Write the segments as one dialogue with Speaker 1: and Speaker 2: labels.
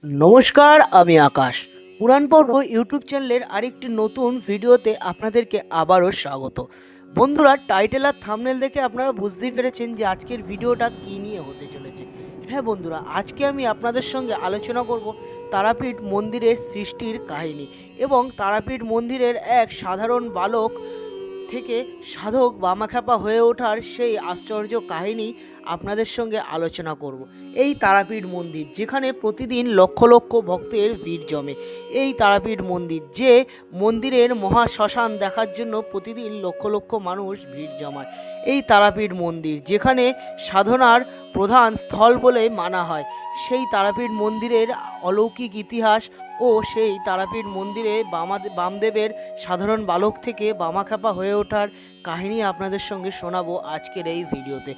Speaker 1: নমস্কার, আমি আকাশ। পুরাণ পর্ব ইউটিউব চ্যানেলের আরেকটি নতুন ভিডিওতে আপনাদেরকে আবারও স্বাগত। বন্ধুরা, টাইটেল আর থাম্বনেল দেখে আপনারা বুঝতেই পেরেছেন যে আজকের ভিডিওটা কী নিয়ে হতে চলেছে। হ্যাঁ বন্ধুরা, আজকে আমি আপনাদের সঙ্গে আলোচনা করব তারাপীঠ মন্দিরের সৃষ্টির কাহিনী এবং তারাপীঠ মন্দিরের এক সাধারণ বালক থেকে সাধক বামাখ্যাপা হয়ে ওঠার সেই আশ্চর্য কাহিনী আপনাদের সঙ্গে আলোচনা করব। এই তারাপীঠ মন্দির যেখানে প্রতিদিন লক্ষ লক্ষ ভক্তের ভিড় জমে, এই তারাপীঠ মন্দির যে মন্দিরের মহা শ্মশান দেখার জন্য প্রতিদিন লক্ষ লক্ষ মানুষ ভিড় জমায়, এই তারাপীঠ মন্দির যেখানে সাধনার প্রধান স্থল বলে মানা হয়, সেই তারাপীঠ মন্দিরের অলৌকিক ইতিহাস ও সেই তারাপীঠ মন্দিরে বামদেবের সাধারণ বালক থেকে বামাখ্যাপা হয়ে ওঠার কাহিনী আপনাদের সঙ্গে শোনাবো আজকের এই ভিডিওতে।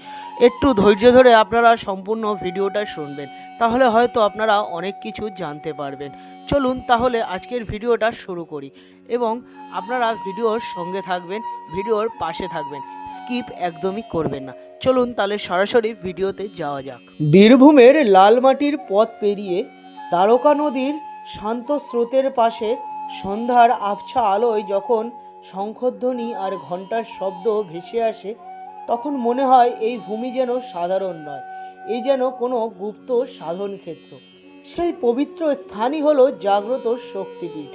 Speaker 1: একটু ধৈর্য ধরে আপনারা সম্পূর্ণ ভিডিওটা শুনবেন, তাহলে হয়তো আপনারা অনেক কিছু জানতে পারবেন। চলুন তাহলে আজকের ভিডিওটা শুরু করি এবং আপনারা ভিডিওর সঙ্গে থাকবেন, ভিডিওর পাশে থাকবেন, স্কিপ একদমই করবেন না। চলুন তাহলে সরাসরি ভিডিওতে যাওয়া যাক। বীরভূমের লালমাটির পথ পেরিয়ে দ্বারকা নদীর শান্ত স্রোতের পাশে সন্ধ্যার আবছা আলোয় যখন শঙ্খধ্বনি আর ঘণ্টার শব্দ ভেসে আসে, তখন মনে হয় এই ভূমি যেন সাধারণ নয়, এই যেন কোনো গুপ্ত সাধন ক্ষেত্র। সেই পবিত্র স্থানই হলো জাগ্রত শক্তিপীঠ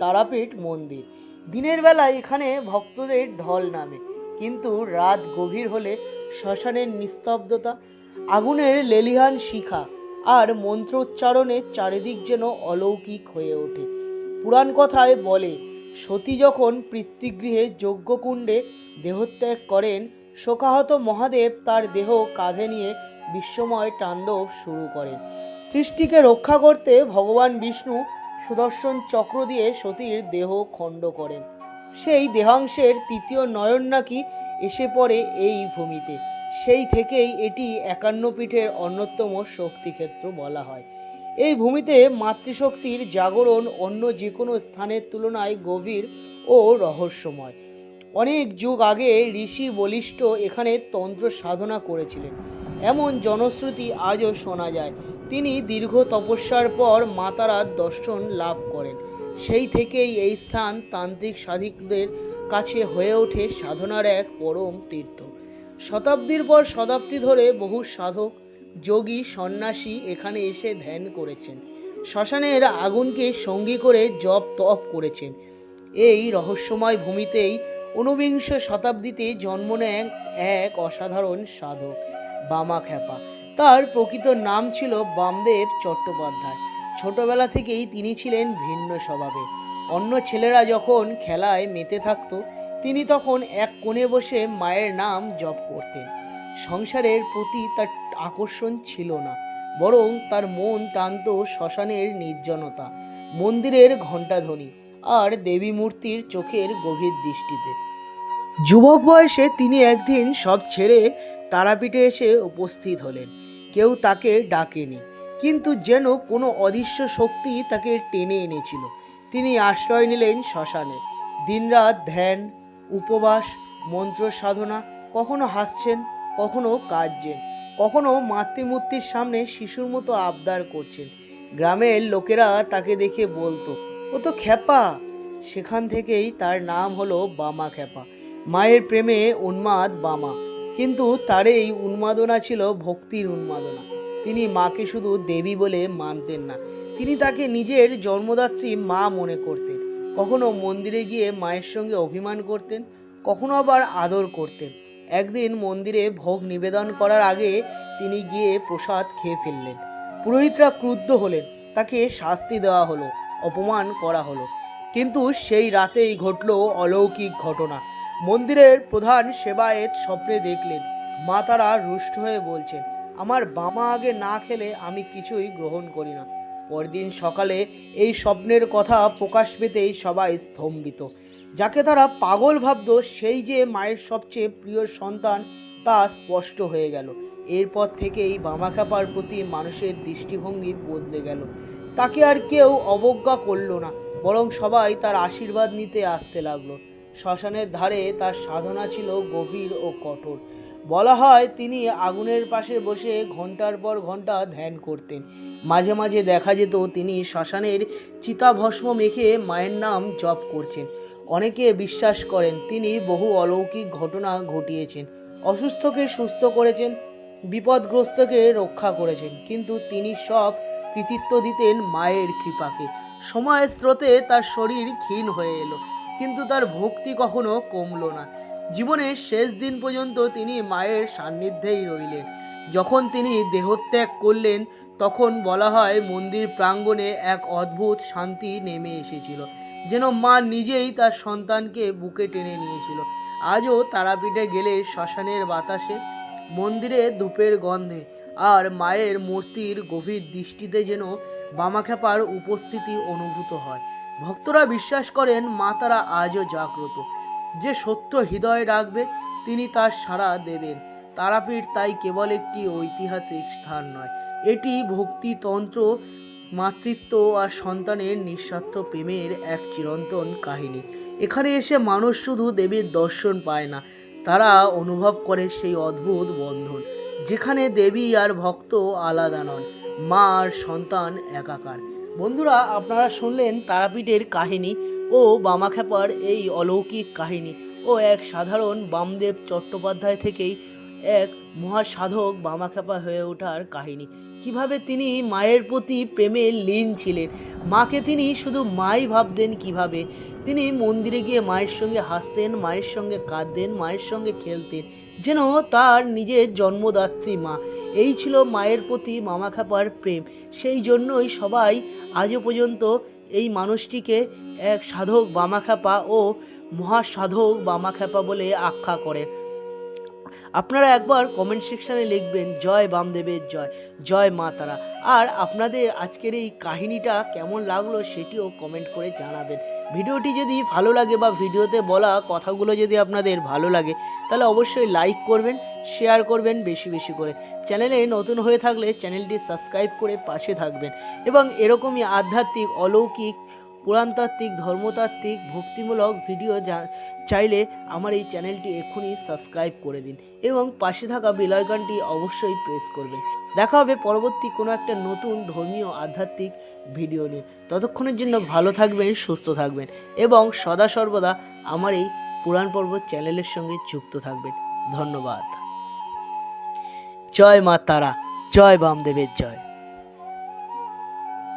Speaker 1: তারাপীঠ মন্দির। দিনের বেলা এখানে ভক্তদের ঢল নামে, কিন্তু রাত গভীর হলে শ্মশানের নিস্তব্ধতা, আগুনের লেলিহান শিখা আর মন্ত্রোচ্চারণে চারিদিক যেন অলৌকিক হয়ে ওঠে। পুরাণ কথায় বলে, সতী যখন পিতৃগৃহে যজ্ঞকুণ্ডে দেহত্যাগ করেন, শোকাহত মহাদেব তার দেহ কাঁধে নিয়ে বিশ্বময় তাণ্ডব শুরু করেন। সৃষ্টিকে রক্ষা করতে ভগবান বিষ্ণু সুদর্শন চক্র দিয়ে সতীর দেহ খণ্ড করেন। সেই দেহাংশের তৃতীয় নয়ন নাকি এসে পড়ে এই ভূমিতে। সেই থেকেই এটি 51 পীঠের অন্যতম শক্তিক্ষেত্র বলা হয়। এই ভূমিতে মাতৃশক্তির জাগরণ অন্য যে কোনো স্থানের তুলনায় গভীর ও রহস্যময়। অনেক যুগ আগে ঋষি বলিষ্ঠ এখানে তন্ত্র সাধনা করেছিলেন, এমন জনশ্রুতি আজও শোনা যায়। তিনি দীর্ঘ তপস্যার পর মা তারার দর্শন লাভ করেন। সেই থেকেই এই স্থান তান্ত্রিক সাধকদের কাছে হয়ে ওঠে সাধনার এক পরম তীর্থ। শতাব্দীর পর শতাব্দী ধরে বহু সাধক, যোগী, সন্ন্যাসী এখানে এসে ধ্যান করেছেন, শ্মশানের আগুনকে সঙ্গী করে জপ তপ করেছেন। এই রহস্যময় ভূমিতেই ঊনবিংশ শতাব্দীতে জন্ম নেন এক অসাধারণ সাধক বামাখ্যাপা। তার প্রকৃত নাম ছিল বামদেব চট্টোপাধ্যায়। ছোটবেলা থেকেই তিনি ছিলেন ভিন্ন স্বভাবের। অন্য ছেলেরা যখন খেলায় মেতে থাকত, তিনি তখন এক কোণে বসে মায়ের নাম জপ করতেন। সংসারের প্রতি তার আকর্ষণ ছিল না, বরং তার মন টানত শ্মশানের নির্জনতা, মন্দিরের ঘণ্টাধ্বনি আর দেবী মূর্তির চোখের গভীর দৃষ্টিতে। যুবক বয়সে তিনি একদিন সব ছেড়ে তারাপীঠে এসে উপস্থিত হলেন। কেউ তাকে ডাকেনি, কিন্তু যেন কোনো অদৃশ্য শক্তি তাকে টেনে এনেছিল। তিনি আশ্রয় নিলেন শ্মশানে। দিনরাত ধ্যান, উপবাস, মন্ত্র সাধনা। কখনো হাসছেন, কখনো কাঁদছেন, কখনো মাতৃমূর্তির সামনে শিশুর মতো আবদার করছেন। গ্রামের লোকেরা তাকে দেখে বলতো, ও তো খ্যাপা। সেখান থেকেই তার নাম হলো বামাখ্যাপা, মায়ের প্রেমে উন্মাদ বামা। কিন্তু তার এই উন্মাদনা ছিল ভক্তির উন্মাদনা। তিনি মাকে শুধু দেবী বলে মানতেন না, তিনি তাকে নিজের জন্মদাত্রী মা মনে করতেন। কখনো মন্দিরে গিয়ে মায়ের সঙ্গে অভিমান করতেন, কখনো আবার আদর করতেন। একদিন মন্দিরে ভোগ নিবেদন করার আগে তিনি গিয়ে প্রসাদ খেয়ে ফেললেন। পুরোহিতরা ক্রুদ্ধ হলেন, তাকে শাস্তি দেওয়া হলো, অপমান করা হলো। কিন্তু সেই রাতেই ঘটল অলৌকিক ঘটনা। মন্দিরের প্রধান সেবায়েত স্বপ্নে দেখলেন মা তারা রুষ্ট হয়ে বলছেন, আমার বামা আগে না খেলে আমি কিছুই গ্রহণ করি না। পরদিন সকালে এই স্বপ্নের কথা প্রকাশ পেতেই সবাই স্তম্ভিত। যাকে তারা পাগল ভাবত, সেই যে মায়ের সবচেয়ে প্রিয় সন্তান, তা স্পষ্ট হয়ে গেল। এরপর থেকেই বামাখ্যাপার প্রতি মানুষের দৃষ্টিভঙ্গি বদলে গেল। তাকে আর কেউ অবজ্ঞা করল না, বরং সবাই তার আশীর্বাদ নিতে আসতে লাগলো। শ্মশানের ধারে তার সাধনা ছিল গভীর ও কঠোর। বলা হয় তিনি আগুনের পাশে বসে ঘন্টার পর ঘন্টা ধ্যান করতেন। মাঝে মাঝে দেখা যেত তিনি শ্মশানের চিতাভস্ম মেখে মায়ের নাম জপ করছেন। অনেকে বিশ্বাস করেন তিনি বহু অলৌকিক ঘটনা ঘটিয়েছেন, অসুস্থকে সুস্থ করেছেন, বিপদগ্রস্তকে রক্ষা করেছেন, কিন্তু তিনি সব কৃতিত্ব দিতেন মায়ের কৃপাকে। সময়ের স্রোতে তার শরীর ক্ষীণ হয়ে এলো, কিন্তু তার ভক্তি কখনো কমলো না। জীবনের শেষ দিন পর্যন্ত তিনি মায়ের সান্নিধ্যেই রইলেন। যখন তিনি দেহত্যাগ করলেন তখন বলা হয় মন্দির প্রাঙ্গণে এক অদ্ভুত শান্তি নেমে এসেছিল, যেন মা নিজেই তার সন্তানকে বুকে টেনে নিয়েছিল। আজও তারাপীঠে গেলে শ্মশানের বাতাসে, মন্দিরে ধূপের গন্ধে আর মায়ের মূর্তির গভীর দৃষ্টিতে যেন বামাখ্যাপার উপস্থিতি অনুভূত হয়। ভক্তরা বিশ্বাস করেন মা তারা আজও জাগ্রত। যে সত্য হৃদয়ে রাখবে তিনি তার সাড়া দেবেন। তারাপীঠ তাই কেবল একটি ঐতিহাসিক স্থান নয়, এটি ভক্তিতন্ত্র, মাতৃত্ব আর সন্তানের নিঃস্বার্থ প্রেমের এক চিরন্তন কাহিনী। এখানে এসে মানুষ শুধু দেবীর দর্শন পায় না, তারা অনুভব করে সেই অদ্ভুত বন্ধন, যেখানে দেবী আর ভক্ত আলাদা নন, মা আর সন্তান একাকার। বন্ধুরা, আপনারা শুনলেন তারাপীঠের কাহিনী ও বামাখ্যাপার এই অলৌকিক কাহিনী ও এক সাধারণ বামদেব চট্টোপাধ্যায় থেকেই এক মহাসাধক বামাখ্যাপা হয়ে ওঠার কাহিনী। কিভাবে তিনি মায়ের প্রতি প্রেমে লীন ছিলেন, মাকে তিনি শুধু মাই ভাবতেন, কিভাবে তিনি মন্দিরে গিয়ে মায়ের সঙ্গে হাসতেন, মায়ের সঙ্গে কাঁদতেন, মায়ের সঙ্গে খেলতেন, যেন তার নিজের জন্মদাত্রী মা। এই ছিল মায়ের প্রতি বামাখ্যাপার প্রেম। সেই জন্যই সবাই আজও পর্যন্ত এই মানুষটিকে এক সাধক বামাখ্যাপা ও মহাসাধক বামাখ্যাপা বলে আখ্যা করেন। আপনারা একবার কমেন্ট সেকশানে লিখবেন জয় বামদেবের জয়, জয় মা তারা। আর আপনাদের আজকের এই কাহিনীটা কেমন লাগলো সেটিও কমেন্ট করে জানাবেন। ভিডিওটি যদি ভালো লাগে বা ভিডিওতে বলা কথাগুলো যদি আপনাদের ভালো লাগে তাহলে অবশ্যই লাইক করবেন, শেয়ার করবেন বেশি বেশি করে। চ্যানেলে নতুন হয়ে থাকলে চ্যানেলটি সাবস্ক্রাইব করে পাশে থাকবেন এবং এরকমই আধ্যাত্মিক, অলৌকিক, পুরাণতাত্ত্বিক, ধর্মতাত্ত্বিক, ভক্তিমূলক ভিডিও চাইলে আমার এই চ্যানেলটি এক্ষুনি সাবস্ক্রাইব করে দিন এবং পাশে থাকা বেল আইকনটি অবশ্যই প্রেস করবেন। দেখা হবে পরবর্তী কোনো একটা নতুন ধর্মীয় আধ্যাত্মিক ভিডিও নিয়ে। ততক্ষণের জন্য ভালো থাকবেন, সুস্থ থাকবেন এবং সদা সর্বদা আমার এই পুরাণ পর্বত চ্যানেলের সঙ্গে যুক্ত থাকবেন। ধন্যবাদ। জয় মা তারা, জয় বামদেবের জয়।